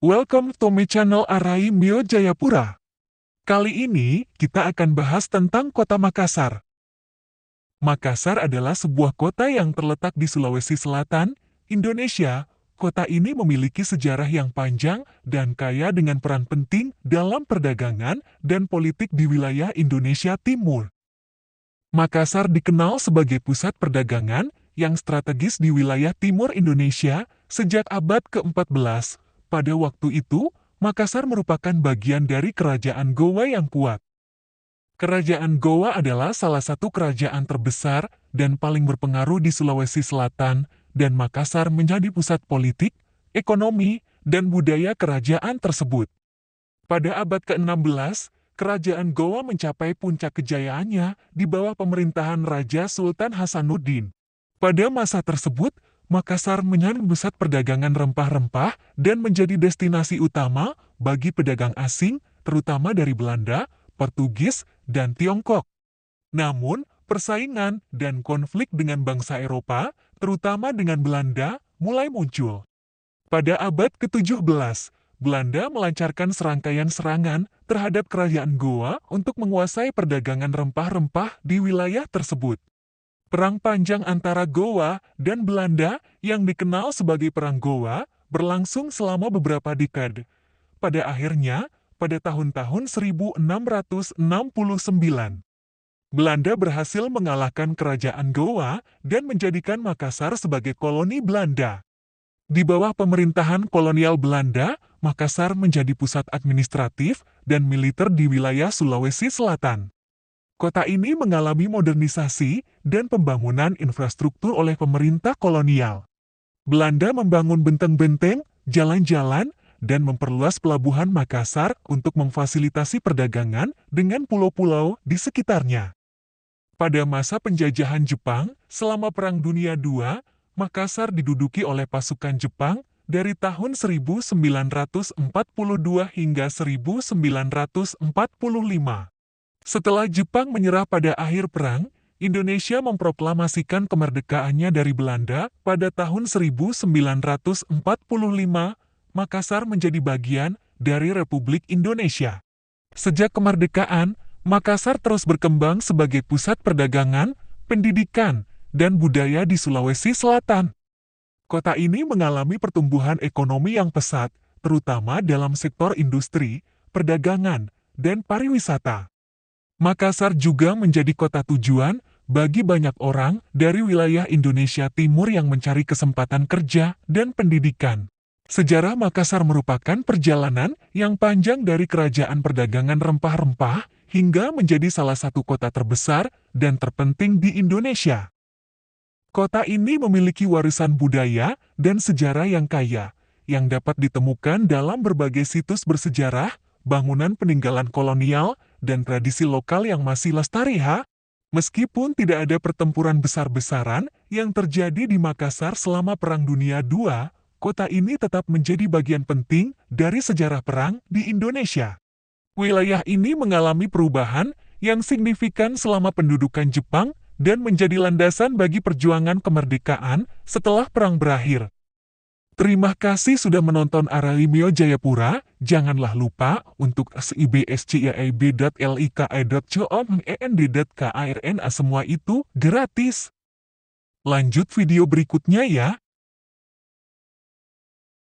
Welcome to my channel Arai Mio Jayapura. Kali ini, kita akan bahas tentang kota Makassar. Makassar adalah sebuah kota yang terletak di Sulawesi Selatan, Indonesia. Kota ini memiliki sejarah yang panjang dan kaya dengan peran penting dalam perdagangan dan politik di wilayah Indonesia Timur. Makassar dikenal sebagai pusat perdagangan yang strategis di wilayah timur Indonesia sejak abad ke-14. Pada waktu itu, Makassar merupakan bagian dari Kerajaan Gowa yang kuat. Kerajaan Gowa adalah salah satu kerajaan terbesar dan paling berpengaruh di Sulawesi Selatan, dan Makassar menjadi pusat politik, ekonomi, dan budaya kerajaan tersebut. Pada abad ke-16, Kerajaan Gowa mencapai puncak kejayaannya di bawah pemerintahan Raja Sultan Hasanuddin. Pada masa tersebut, Makassar menjadi pusat perdagangan rempah-rempah dan menjadi destinasi utama bagi pedagang asing, terutama dari Belanda, Portugis, dan Tiongkok. Namun, persaingan dan konflik dengan bangsa Eropa, terutama dengan Belanda, mulai muncul. Pada abad ke-17, Belanda melancarkan serangkaian serangan terhadap kerajaan Gowa untuk menguasai perdagangan rempah-rempah di wilayah tersebut. Perang panjang antara Gowa dan Belanda yang dikenal sebagai Perang Gowa berlangsung selama beberapa dekade. Pada akhirnya, pada tahun-tahun 1669, Belanda berhasil mengalahkan kerajaan Gowa dan menjadikan Makassar sebagai koloni Belanda. Di bawah pemerintahan kolonial Belanda, Makassar menjadi pusat administratif dan militer di wilayah Sulawesi Selatan. Kota ini mengalami modernisasi dan pembangunan infrastruktur oleh pemerintah kolonial. Belanda membangun benteng-benteng, jalan-jalan, dan memperluas pelabuhan Makassar untuk memfasilitasi perdagangan dengan pulau-pulau di sekitarnya. Pada masa penjajahan Jepang, selama Perang Dunia II, Makassar diduduki oleh pasukan Jepang dari tahun 1942 hingga 1945. Setelah Jepang menyerah pada akhir perang, Indonesia memproklamasikan kemerdekaannya dari Belanda pada tahun 1945. Makassar menjadi bagian dari Republik Indonesia. Sejak kemerdekaan, Makassar terus berkembang sebagai pusat perdagangan, pendidikan, dan budaya di Sulawesi Selatan. Kota ini mengalami pertumbuhan ekonomi yang pesat, terutama dalam sektor industri, perdagangan, dan pariwisata. Makassar juga menjadi kota tujuan bagi banyak orang dari wilayah Indonesia Timur yang mencari kesempatan kerja dan pendidikan. Sejarah Makassar merupakan perjalanan yang panjang dari kerajaan perdagangan rempah-rempah hingga menjadi salah satu kota terbesar dan terpenting di Indonesia. Kota ini memiliki warisan budaya dan sejarah yang kaya, yang dapat ditemukan dalam berbagai situs bersejarah, bangunan peninggalan kolonial, dan tradisi lokal yang masih lestari. Meskipun tidak ada pertempuran besar-besaran yang terjadi di Makassar selama Perang Dunia II, kota ini tetap menjadi bagian penting dari sejarah perang di Indonesia. Wilayah ini mengalami perubahan yang signifikan selama pendudukan Jepang dan menjadi landasan bagi perjuangan kemerdekaan setelah perang berakhir. Terima kasih sudah menonton Arai Mio Jayapura. Janganlah lupa untuk subscribe.like.com.and.karna semua itu gratis. Lanjut video berikutnya ya.